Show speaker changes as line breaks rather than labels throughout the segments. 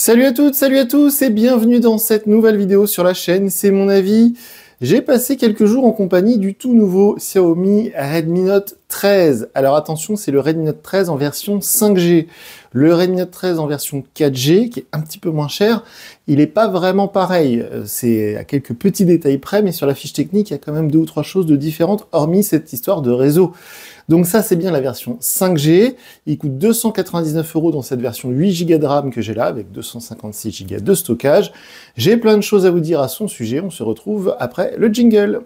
Salut à toutes, salut à tous et bienvenue dans cette nouvelle vidéo sur la chaîne, c'est mon avis. J'ai passé quelques jours en compagnie du tout nouveau Xiaomi Redmi Note 13. Alors attention, c'est le Redmi Note 13 en version 5G. Le Redmi Note 13 en version 4G, qui est un petit peu moins cher, il n'est pas vraiment pareil. C'est à quelques petits détails près, mais sur la fiche technique, il y a quand même 2 ou 3 choses de différentes, hormis cette histoire de réseau. Donc ça, c'est bien la version 5G. Il coûte 299 € dans cette version 8 Go de RAM que j'ai là, avec 256 Go de stockage. J'ai plein de choses à vous dire à son sujet. On se retrouve après le jingle.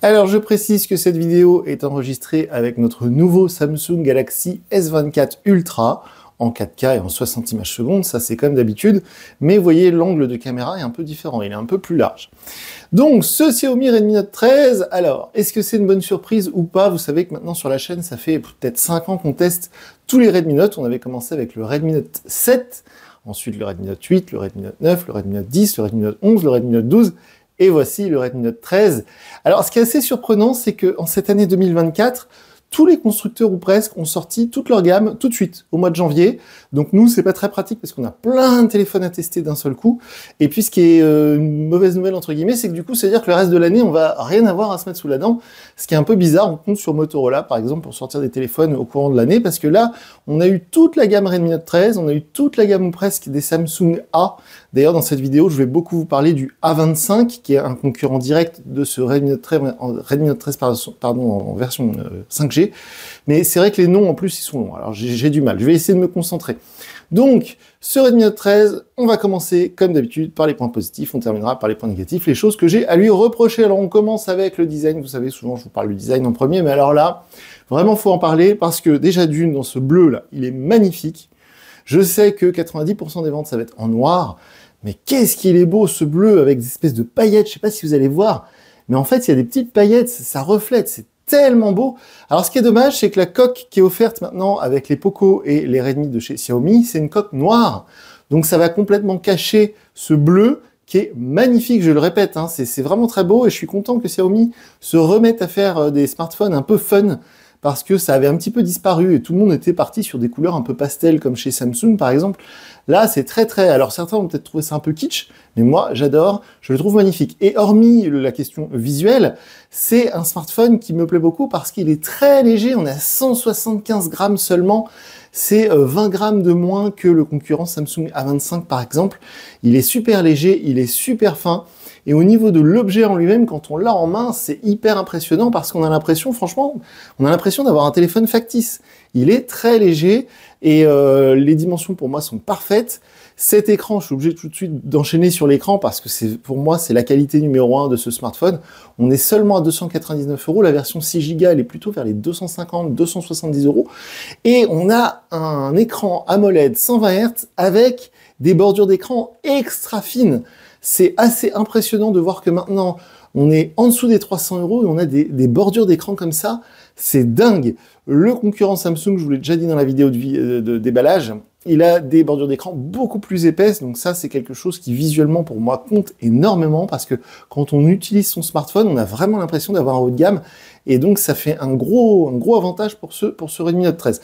Alors je précise que cette vidéo est enregistrée avec notre nouveau Samsung Galaxy S24 Ultra en 4K et en 60 images secondes, ça c'est comme d'habitude, mais vous voyez l'angle de caméra est un peu différent, il est un peu plus large. Donc ce Xiaomi Redmi Note 13, alors est-ce que c'est une bonne surprise ou pas? Vous savez que maintenant sur la chaîne, ça fait peut-être 5 ans qu'on teste tous les Redmi Note, on avait commencé avec le Redmi Note 7, ensuite le Redmi Note 8, le Redmi Note 9, le Redmi Note 10, le Redmi Note 11, le Redmi Note 12, et voici le Redmi Note 13. Alors ce qui est assez surprenant, c'est qu'en cette année 2024, tous les constructeurs ou presque ont sorti toute leur gamme tout de suite, au mois de janvier. Donc nous, c'est pas très pratique parce qu'on a plein de téléphones à tester d'un seul coup. Et puis ce qui est une mauvaise nouvelle entre guillemets, c'est que du coup, c'est-à-dire que le reste de l'année, on va rien avoir à se mettre sous la dent. Ce qui est un peu bizarre, on compte sur Motorola par exemple pour sortir des téléphones au courant de l'année, parce que là, on a eu toute la gamme Redmi Note 13, on a eu toute la gamme ou presque des Samsung A. D'ailleurs, dans cette vidéo, je vais beaucoup vous parler du A25, qui est un concurrent direct de ce Redmi Note 13, en version 5G. Mais c'est vrai que les noms, en plus, ils sont longs. Alors, j'ai du mal. Je vais essayer de me concentrer. Donc, ce Redmi Note 13, on va commencer, comme d'habitude, par les points positifs. On terminera par les points négatifs, les choses que j'ai à lui reprocher. Alors, on commence avec le design. Vous savez, souvent, je vous parle du design en premier. Mais alors là, vraiment, faut en parler parce que déjà d'une, dans ce bleu-là, il est magnifique. Je sais que 90% des ventes, ça va être en noir. Mais qu'est-ce qu'il est beau, ce bleu, avec des espèces de paillettes. Je sais pas si vous allez voir. Mais en fait, il y a des petites paillettes. Ça reflète. C'est tellement beau. Alors, ce qui est dommage, c'est que la coque qui est offerte maintenant avec les Poco et les Redmi de chez Xiaomi, c'est une coque noire. Donc, ça va complètement cacher ce bleu qui est magnifique, je le répète. Hein, c'est vraiment très beau et je suis content que Xiaomi se remette à faire des smartphones un peu fun parce que ça avait un petit peu disparu et tout le monde était parti sur des couleurs un peu pastel comme chez Samsung par exemple. Là, c'est très... Alors, certains vont peut-être trouver ça un peu kitsch, mais moi, j'adore, je le trouve magnifique. Et hormis la question visuelle, c'est un smartphone qui me plaît beaucoup parce qu'il est très léger, on est à 175 grammes seulement, c'est 20 grammes de moins que le concurrent Samsung A25 par exemple. Il est super léger, il est super fin, et au niveau de l'objet en lui-même, quand on l'a en main, c'est hyper impressionnant parce qu'on a l'impression, franchement, on a l'impression d'avoir un téléphone factice. Il est très léger et les dimensions pour moi sont parfaites. Cet écran, je suis obligé tout de suite d'enchaîner sur l'écran parce que pour moi, c'est la qualité numéro 1 de ce smartphone. On est seulement à 299 €. La version 6 Go, elle est plutôt vers les 250, 270 €. Et on a un écran AMOLED 120 Hz avec des bordures d'écran extra fines. C'est assez impressionnant de voir que maintenant, on est en dessous des 300 € et on a des bordures d'écran comme ça. C'est dingue. Le concurrent Samsung, je vous l'ai déjà dit dans la vidéo de déballage, il a des bordures d'écran beaucoup plus épaisses. Donc ça, c'est quelque chose qui visuellement, pour moi, compte énormément parce que quand on utilise son smartphone, on a vraiment l'impression d'avoir un haut de gamme. Et donc, ça fait un gros avantage pour ce Redmi Note 13.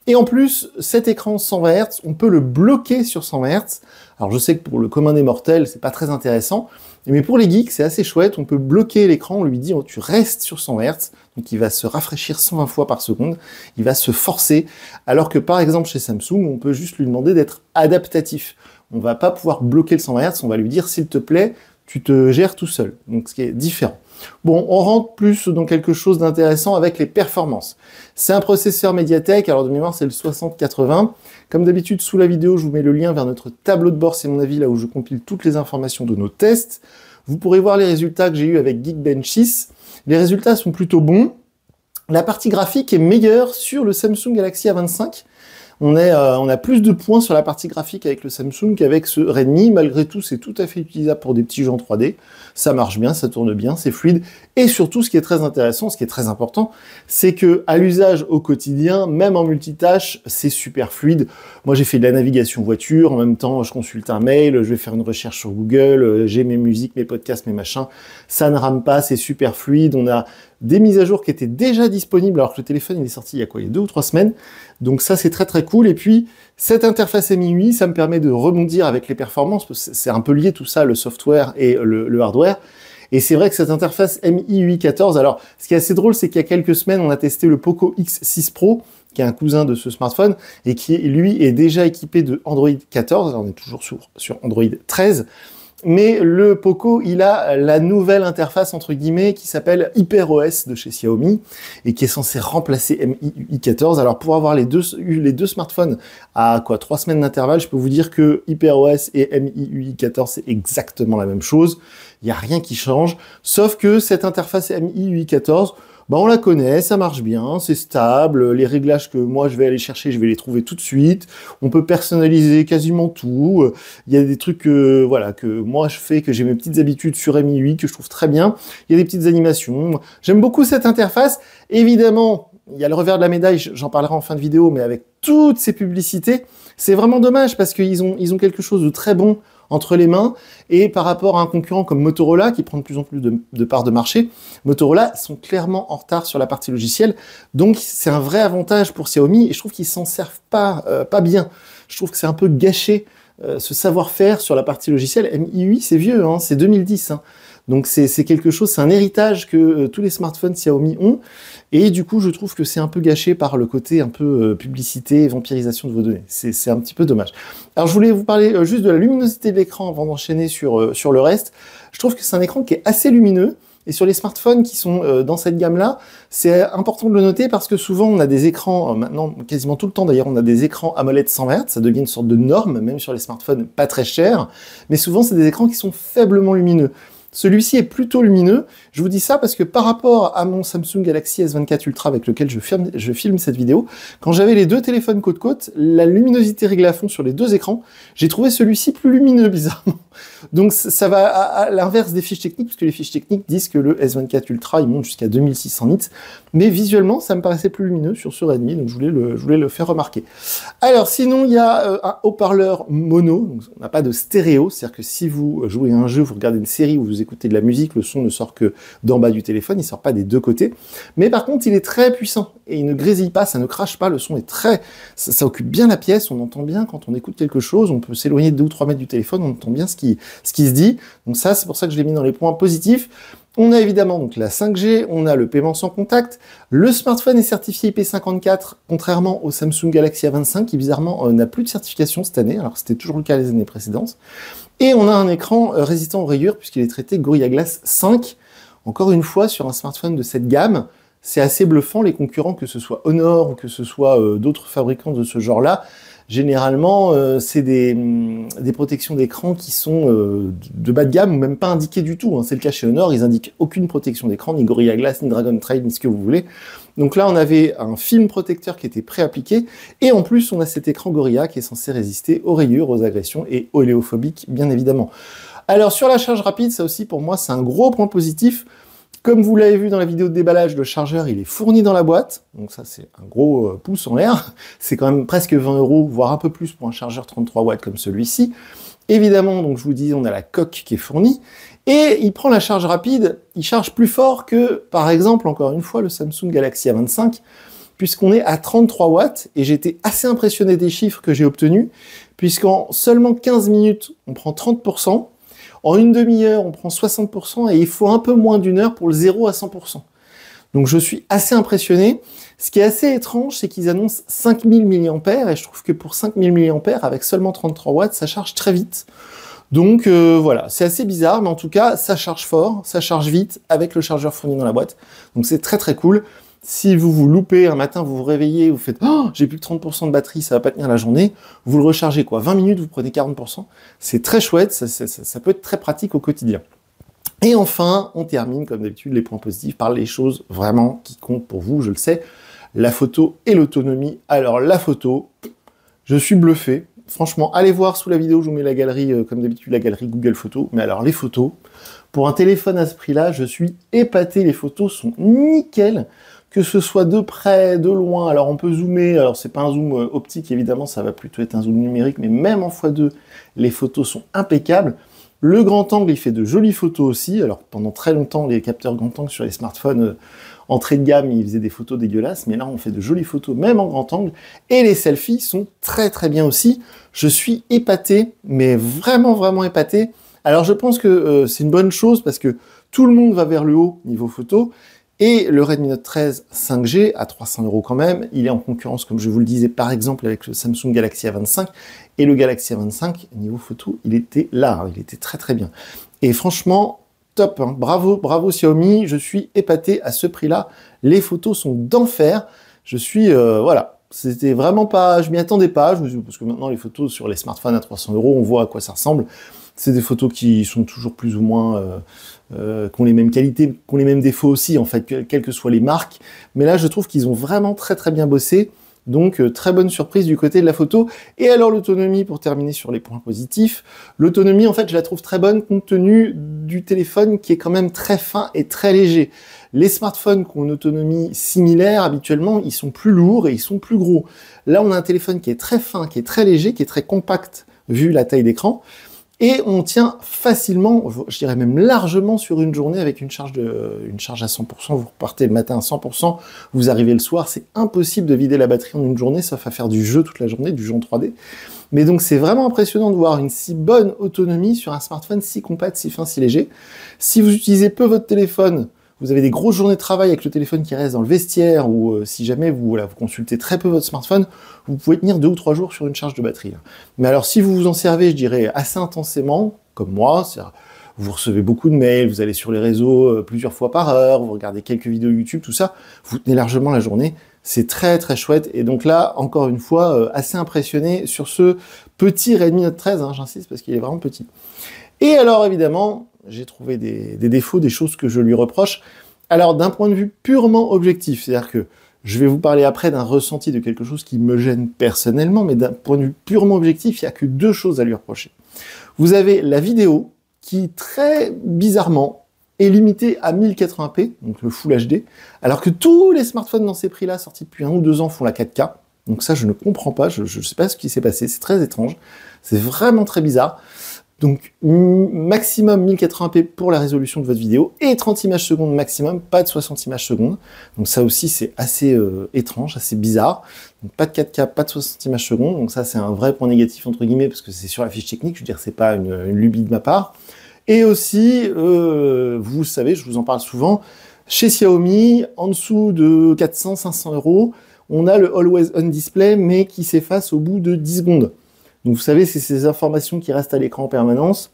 Et en plus, cet écran 120 Hz, on peut le bloquer sur 120 Hz. Alors je sais que pour le commun des mortels, c'est pas très intéressant, mais pour les geeks, c'est assez chouette. On peut bloquer l'écran, on lui dit oh, tu restes sur 120 Hz, donc il va se rafraîchir 120 fois par seconde, il va se forcer, alors que par exemple chez Samsung, on peut juste lui demander d'être adaptatif. On va pas pouvoir bloquer le 120 Hz, on va lui dire s'il te plaît, tu te gères tout seul, donc ce qui est différent. Bon, on rentre plus dans quelque chose d'intéressant avec les performances. C'est un processeur Mediatek, alors de mémoire c'est le 6080. Comme d'habitude, sous la vidéo, je vous mets le lien vers notre tableau de bord, c'est mon avis, là où je compile toutes les informations de nos tests. Vous pourrez voir les résultats que j'ai eu avec Geekbench 6. Les résultats sont plutôt bons. La partie graphique est meilleure sur le Samsung Galaxy A25. On a plus de points sur la partie graphique avec le Samsung qu'avec ce Redmi. Malgré tout, c'est tout à fait utilisable pour des petits jeux en 3D. ça marche bien, ça tourne bien, c'est fluide. Et surtout, ce qui est très intéressant, ce qui est très important, c'est que à l'usage au quotidien, même en multitâche, c'est super fluide. Moi, j'ai fait de la navigation voiture, en même temps, je consulte un mail, je vais faire une recherche sur Google, j'ai mes musiques, mes podcasts, mes machins. Ça ne rame pas, c'est super fluide. On a des mises à jour qui étaient déjà disponibles alors que le téléphone il est sorti il y a quoi, il y a 2 ou 3 semaines. Donc ça c'est très très cool. Et puis cette interface MIUI, ça me permet de rebondir avec les performances, parce que c'est un peu lié tout ça, le software et le hardware. Et c'est vrai que cette interface MIUI 14, alors ce qui est assez drôle, c'est qu'il y a quelques semaines, on a testé le Poco X6 Pro, qui est un cousin de ce smartphone, et qui, lui, est déjà équipé de Android 14, on est toujours sur Android 13, mais le Poco, il a la nouvelle interface, entre guillemets, qui s'appelle HyperOS de chez Xiaomi, et qui est censée remplacer MIUI 14. Alors, pour avoir les deux smartphones à 3 semaines d'intervalle, je peux vous dire que HyperOS et MIUI 14, c'est exactement la même chose. Il n'y a rien qui change, sauf que cette interface MIUI 14, on la connaît, ça marche bien, c'est stable, les réglages que moi je vais aller chercher, je vais les trouver tout de suite, on peut personnaliser quasiment tout, il y a des trucs que moi je fais, que j'ai mes petites habitudes sur MIUI, que je trouve très bien, il y a des petites animations, j'aime beaucoup cette interface, évidemment, il y a le revers de la médaille, j'en parlerai en fin de vidéo, mais avec toutes ces publicités, c'est vraiment dommage parce qu'ils ont quelque chose de très bon entre les mains, et par rapport à un concurrent comme Motorola, qui prend de plus en plus de parts de marché, Motorola sont clairement en retard sur la partie logicielle, donc c'est un vrai avantage pour Xiaomi, et je trouve qu'ils s'en servent pas bien. Je trouve que c'est un peu gâché, ce savoir-faire sur la partie logicielle. MIUI, c'est vieux, hein, c'est 2010, hein. Donc c'est quelque chose, c'est un héritage que tous les smartphones Xiaomi ont, et du coup je trouve que c'est un peu gâché par le côté un peu publicité, vampirisation de vos données. C'est un petit peu dommage. Alors je voulais vous parler juste de la luminosité de l'écran avant d'enchaîner sur le reste. Je trouve que c'est un écran qui est assez lumineux, et sur les smartphones qui sont dans cette gamme-là, c'est important de le noter parce que souvent on a des écrans, maintenant quasiment tout le temps d'ailleurs, on a des écrans AMOLED 100 Hz, ça devient une sorte de norme, même sur les smartphones pas très chers, mais souvent c'est des écrans qui sont faiblement lumineux. Celui-ci est plutôt lumineux. Je vous dis ça parce que par rapport à mon Samsung Galaxy S24 Ultra avec lequel je filme cette vidéo, quand j'avais les deux téléphones côte-côte, la luminosité réglée à fond sur les deux écrans, j'ai trouvé celui-ci plus lumineux, bizarrement. Donc ça va à l'inverse des fiches techniques, puisque les fiches techniques disent que le S24 Ultra, il monte jusqu'à 2600 nits, mais visuellement, ça me paraissait plus lumineux sur ce Redmi, donc je voulais le faire remarquer. Alors sinon, il y a un haut-parleur mono, donc on n'a pas de stéréo, c'est-à-dire que si vous jouez à un jeu, vous regardez une série ou vous écoutez de la musique, le son ne sort que d'en bas du téléphone, il sort pas des deux côtés, mais par contre, il est très puissant, et il ne grésille pas, ça ne crache pas, le son est très... Ça occupe bien la pièce, on entend bien quand on écoute quelque chose, on peut s'éloigner de 2 ou 3 mètres du téléphone, on entend bien ce qui se dit, donc ça, c'est pour ça que je l'ai mis dans les points positifs. On a évidemment donc la 5G, on a le paiement sans contact, le smartphone est certifié IP54, contrairement au Samsung Galaxy A25, qui bizarrement n'a plus de certification cette année, alors c'était toujours le cas les années précédentes, et on a un écran résistant aux rayures, puisqu'il est traité Gorilla Glass 5, encore une fois, sur un smartphone de cette gamme, c'est assez bluffant, les concurrents, que ce soit Honor ou que ce soit d'autres fabricants de ce genre-là, généralement, c'est des protections d'écran qui sont de bas de gamme ou même pas indiquées du tout, hein. C'est le cas chez Honor, ils indiquent aucune protection d'écran, ni Gorilla Glass, ni Dragon Trail, ni ce que vous voulez. Donc là, on avait un film protecteur qui était préappliqué, et en plus, on a cet écran Gorilla qui est censé résister aux rayures, aux agressions et aux léophobiques, bien évidemment. Alors, sur la charge rapide, ça aussi, pour moi, c'est un gros point positif. Comme vous l'avez vu dans la vidéo de déballage, le chargeur, il est fourni dans la boîte. Donc ça, c'est un gros pouce en l'air. C'est quand même presque 20 €, voire un peu plus pour un chargeur 33 watts comme celui-ci. Évidemment, donc je vous dis, on a la coque qui est fournie. Et il prend la charge rapide, il charge plus fort que, par exemple, encore une fois, le Samsung Galaxy A25, puisqu'on est à 33 watts. Et j'ai été assez impressionné des chiffres que j'ai obtenus, puisqu'en seulement 15 minutes, on prend 30%. En une demi-heure, on prend 60%, et il faut un peu moins d'une heure pour le 0 à 100%. Donc je suis assez impressionné. Ce qui est assez étrange, c'est qu'ils annoncent 5000 mAh, et je trouve que pour 5000 mAh, avec seulement 33 watts, ça charge très vite. Donc voilà, c'est assez bizarre, mais en tout cas, ça charge fort, ça charge vite, avec le chargeur fourni dans la boîte. Donc c'est très très cool. Si vous vous loupez un matin, vous vous réveillez, vous faites « Oh, j'ai plus que 30% de batterie, ça va pas tenir la journée », vous le rechargez quoi, 20 minutes, vous prenez 40%. C'est très chouette, ça peut être très pratique au quotidien. Et enfin, on termine comme d'habitude les points positifs par les choses vraiment qui comptent pour vous, je le sais, la photo et l'autonomie. Alors la photo, je suis bluffé. Franchement, allez voir sous la vidéo, je vous mets la galerie, comme d'habitude, la galerie Google Photos. Mais alors, les photos, pour un téléphone à ce prix-là, je suis épaté. Les photos sont nickel, que ce soit de près, de loin. Alors, on peut zoomer. Alors, c'est pas un zoom optique, évidemment, ça va plutôt être un zoom numérique. Mais même en x2, les photos sont impeccables. Le grand angle, il fait de jolies photos aussi. Alors, pendant très longtemps, les capteurs grand angle sur les smartphones entrée de gamme, ils faisaient des photos dégueulasses, mais là, on fait de jolies photos, même en grand angle. Et les selfies sont très très bien aussi. Je suis épaté, mais vraiment vraiment épaté. Alors, je pense que c'est une bonne chose parce que tout le monde va vers le haut niveau photo. Et le Redmi Note 13 5G, à 300 € quand même, il est en concurrence, comme je vous le disais, par exemple, avec le Samsung Galaxy A25. Et le Galaxy A25, niveau photo, il était là, il était très très bien. Et franchement, top, hein. Bravo, bravo Xiaomi, je suis épaté à ce prix-là. Les photos sont d'enfer. Je suis, voilà, c'était vraiment pas, je m'y attendais pas, parce que maintenant les photos sur les smartphones à 300 €, on voit à quoi ça ressemble. C'est des photos qui sont toujours plus ou moins, qui ont les mêmes qualités, qui ont les mêmes défauts aussi, en fait, quelles que soient les marques. Mais là, je trouve qu'ils ont vraiment très très bien bossé. Donc, très bonne surprise du côté de la photo. Et alors, l'autonomie, pour terminer sur les points positifs. L'autonomie, en fait, je la trouve très bonne compte tenu du téléphone qui est quand même très fin et très léger. Les smartphones qui ont une autonomie similaire, habituellement, ils sont plus lourds et ils sont plus gros. Là, on a un téléphone qui est très fin, qui est très léger, qui est très compact, vu la taille d'écran. Et on tient facilement, je dirais même largement sur une journée avec une charge à 100%. Vous repartez le matin à 100%, vous arrivez le soir. C'est impossible de vider la batterie en une journée, sauf à faire du jeu toute la journée, du jeu en 3D. Mais donc c'est vraiment impressionnant de voir une si bonne autonomie sur un smartphone si compact, si fin, si léger. Si vous utilisez peu votre téléphone, vous avez des grosses journées de travail avec le téléphone qui reste dans le vestiaire, ou si jamais vous consultez très peu votre smartphone, vous pouvez tenir 2 ou 3 jours sur une charge de batterie. Mais alors si vous vous en servez, je dirais, assez intensément, comme moi, c'est-à-dire, vous recevez beaucoup de mails, vous allez sur les réseaux plusieurs fois par heure, vous regardez quelques vidéos YouTube, tout ça, vous tenez largement la journée, c'est très très chouette. Et donc là, encore une fois, assez impressionné sur ce petit Redmi Note 13, hein, j'insiste parce qu'il est vraiment petit. Et alors évidemment, j'ai trouvé des défauts, des choses que je lui reproche. Alors d'un point de vue purement objectif, c'est-à-dire que je vais vous parler après d'un ressenti de quelque chose qui me gêne personnellement, mais d'un point de vue purement objectif, il n'y a que 2 choses à lui reprocher. Vous avez la vidéo qui, très bizarrement, est limitée à 1080p, donc le Full HD, alors que tous les smartphones dans ces prix-là, sortis depuis 1 ou 2 ans, font la 4K. Donc ça, je ne comprends pas, je ne sais pas ce qui s'est passé, c'est très étrange, c'est vraiment très bizarre. Donc, maximum 1080p pour la résolution de votre vidéo et 30 images secondes maximum, pas de 60 images secondes. Donc ça aussi, c'est assez étrange, assez bizarre. Donc pas de 4K, pas de 60 images secondes. Donc ça, c'est un vrai point négatif, entre guillemets, parce que c'est sur la fiche technique. Je veux dire, c'est pas une lubie de ma part. Et aussi, vous savez, je vous en parle souvent, chez Xiaomi, en dessous de 400-500 €, on a le Always On Display, mais qui s'efface au bout de 10 secondes. Donc vous savez, c'est ces informations qui restent à l'écran en permanence.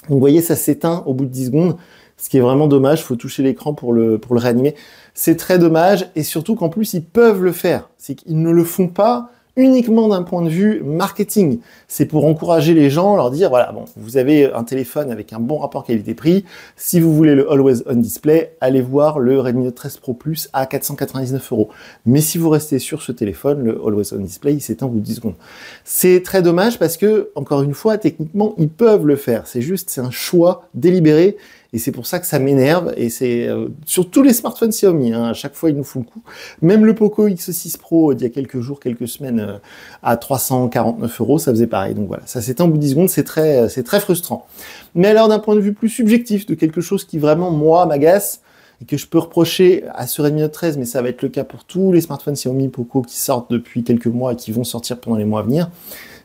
Donc vous voyez, ça s'éteint au bout de 10 secondes, ce qui est vraiment dommage, il faut toucher l'écran pour le réanimer. C'est très dommage, et surtout qu'en plus, ils peuvent le faire. C'est qu'ils ne le font pas uniquement d'un point de vue marketing. C'est pour encourager les gens, leur dire, voilà, bon, vous avez un téléphone avec un bon rapport qualité-prix, si vous voulez le Always On Display, allez voir le Redmi Note 13 Pro Plus à 499 €. Mais si vous restez sur ce téléphone, le Always On Display, il s'éteint au bout de 10 secondes. C'est très dommage parce que, encore une fois, techniquement, ils peuvent le faire. C'est juste, c'est un choix délibéré. Et c'est pour ça que ça m'énerve, et c'est sur tous les smartphones Xiaomi, hein, à chaque fois ils nous font le coup. Même le Poco X6 Pro, il y a quelques jours, quelques semaines, à 349 €, ça faisait pareil. Donc voilà, ça s'éteint au bout de 10 secondes, c'est très frustrant. Mais alors d'un point de vue plus subjectif, de quelque chose qui vraiment, moi, m'agace, et que je peux reprocher à ce Redmi Note 13, mais ça va être le cas pour tous les smartphones Xiaomi Poco qui sortent depuis quelques mois et qui vont sortir pendant les mois à venir,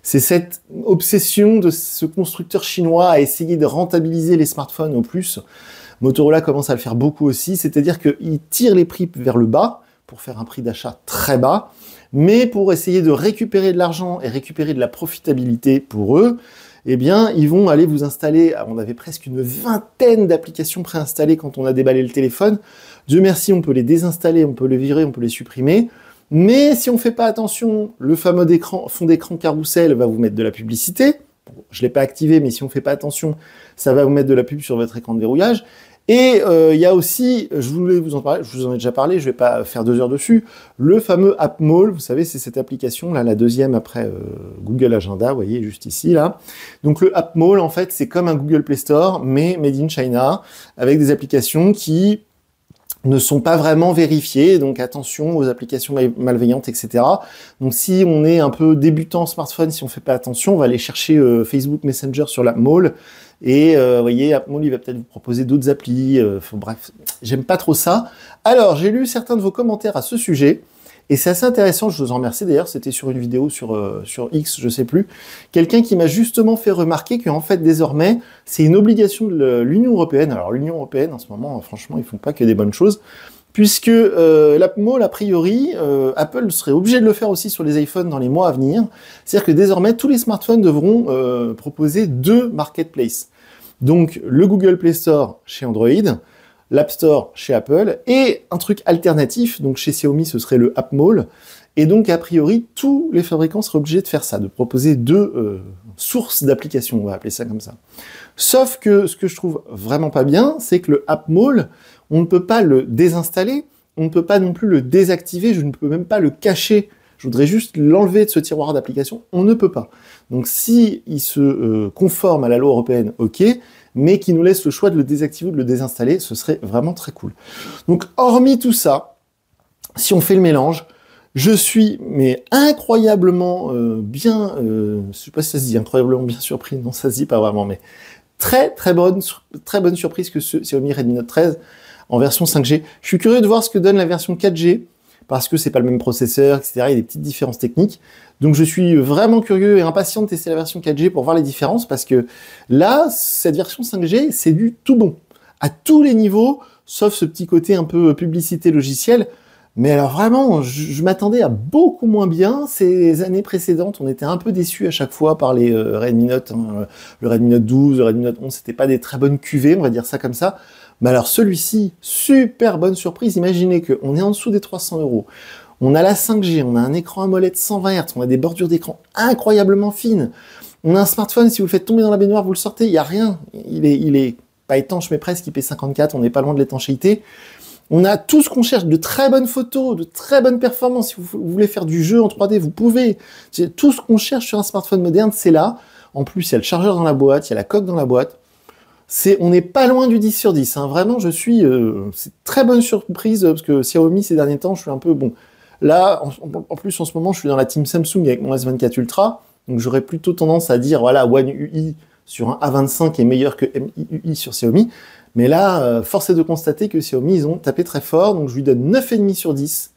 c'est cette obsession de ce constructeur chinois à essayer de rentabiliser les smartphones au plus. Motorola commence à le faire beaucoup aussi, c'est-à-dire qu'ils tirent les prix vers le bas pour faire un prix d'achat très bas, mais pour essayer de récupérer de l'argent et récupérer de la profitabilité pour eux, eh bien, ils vont aller vous installer, on avait presque une vingtaine d'applications préinstallées quand on a déballé le téléphone. Dieu merci, on peut les désinstaller, on peut les virer, on peut les supprimer. Mais si on ne fait pas attention, le fameux fond d'écran carrousel va vous mettre de la publicité. Bon, je ne l'ai pas activé, mais si on ne fait pas attention, ça va vous mettre de la pub sur votre écran de verrouillage. Et il y a aussi, je voulais vous en parler, je vous en ai déjà parlé, je vais pas faire 2 heures dessus, le fameux AppMall, vous savez, c'est cette application, là, la deuxième après Google Agenda, vous voyez, juste ici, là. Donc le AppMall, en fait, c'est comme un Google Play Store, mais made in China, avec des applications qui ne sont pas vraiment vérifiées, donc attention aux applications malveillantes, etc. Donc si on est un peu débutant en smartphone, si on fait pas attention, on va aller chercher Facebook Messenger sur l'AppMall, et vous voyez, AppMall, il va peut-être vous proposer d'autres applis, bref, j'aime pas trop ça. Alors, j'ai lu certains de vos commentaires à ce sujet, et c'est assez intéressant, je vous en remercie d'ailleurs, c'était sur une vidéo sur X, je sais plus, quelqu'un qui m'a justement fait remarquer qu'en fait, désormais, c'est une obligation de l'Union Européenne. Alors, l'Union Européenne, en ce moment, franchement, ils font pas que des bonnes choses, puisque l'AppMall, a priori, Apple serait obligé de le faire aussi sur les iPhones dans les mois à venir. C'est-à-dire que désormais, tous les smartphones devront proposer 2 marketplaces. Donc, le Google Play Store chez Android, l'App Store chez Apple, et un truc alternatif, donc chez Xiaomi, ce serait le AppMall. Et donc, a priori, tous les fabricants seraient obligés de faire ça, de proposer 2 sources d'applications, on va appeler ça comme ça. Sauf que ce que je trouve vraiment pas bien, c'est que le AppMall, on ne peut pas le désinstaller, on ne peut pas non plus le désactiver, je ne peux même pas le cacher. Je voudrais juste l'enlever de ce tiroir d'application, on ne peut pas. Donc si il se conforme à la loi européenne, ok, mais qui nous laisse le choix de le désactiver ou de le désinstaller, ce serait vraiment très cool. Donc hormis tout ça, si on fait le mélange, je suis mais incroyablement je sais pas si ça se dit incroyablement bien surpris, non ça se dit pas vraiment, mais très bonne surprise que ce Xiaomi Redmi Note 13 en version 5G. Je suis curieux de voir ce que donne la version 4G, parce que c'est pas le même processeur, etc. Il y a des petites différences techniques. Donc je suis vraiment curieux et impatient de tester la version 4G pour voir les différences, parce que là, cette version 5G, c'est du tout bon. À tous les niveaux, sauf ce petit côté un peu publicité logicielle. Mais alors vraiment, je m'attendais à beaucoup moins bien. Ces années précédentes, on était un peu déçus à chaque fois par les Redmi Note, hein, le Redmi Note 12, le Redmi Note 11, c'était pas des très bonnes cuvées, on va dire ça comme ça. Mais alors celui-ci, super bonne surprise. Imaginez qu'on est en dessous des 300 €. On a la 5G, on a un écran AMOLED 120 Hz, on a des bordures d'écran incroyablement fines. On a un smartphone, si vous le faites tomber dans la baignoire, vous le sortez, il n'y a rien. Il est pas étanche, mais presque IP54, on n'est pas loin de l'étanchéité. On a tout ce qu'on cherche, de très bonnes photos, de très bonnes performances. Si vous voulez faire du jeu en 3D, vous pouvez. Tout ce qu'on cherche sur un smartphone moderne, c'est là. En plus, il y a le chargeur dans la boîte, il y a la coque dans la boîte. On n'est pas loin du 10 sur 10. Hein. Vraiment, c'est très bonne surprise, parce que Xiaomi, ces derniers temps, je suis un peu bon. Là, en plus, en ce moment, je suis dans la team Samsung avec mon S24 Ultra. Donc, j'aurais plutôt tendance à dire, voilà, One UI sur un A25 est meilleur que MIUI sur Xiaomi. Mais là, force est de constater que Xiaomi, ils ont tapé très fort. Donc, je lui donne 9,5 sur 10.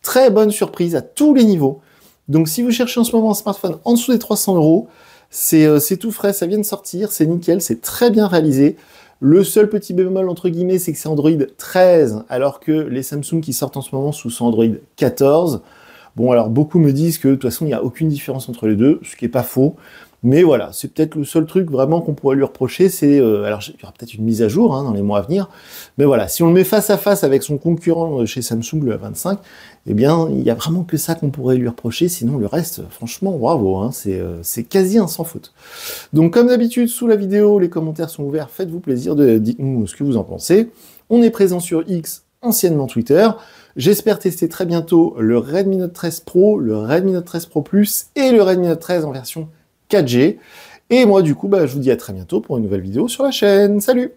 Très bonne surprise à tous les niveaux. Donc, si vous cherchez en ce moment un smartphone en dessous des 300 €, c'est tout frais, ça vient de sortir, c'est nickel, c'est très bien réalisé. Le seul petit bémol, entre guillemets, c'est que c'est Android 13, alors que les Samsung qui sortent en ce moment sont Android 14. Bon, alors beaucoup me disent que de toute façon, il n'y a aucune différence entre les deux, ce qui n'est pas faux. Mais voilà, c'est peut-être le seul truc vraiment qu'on pourrait lui reprocher, c'est... alors, il y aura peut-être une mise à jour hein, dans les mois à venir, mais voilà, si on le met face à face avec son concurrent chez Samsung, le A25, eh bien, il n'y a vraiment que ça qu'on pourrait lui reprocher, sinon le reste, franchement, bravo, hein, c'est quasi un sans faute. Donc, comme d'habitude, sous la vidéo, les commentaires sont ouverts, faites-vous plaisir, dites-nous ce que vous en pensez. On est présent sur X, anciennement Twitter. J'espère tester très bientôt le Redmi Note 13 Pro, le Redmi Note 13 Pro Plus et le Redmi Note 13 en version 4G. Et moi, du coup, je vous dis à très bientôt pour une nouvelle vidéo sur la chaîne. Salut!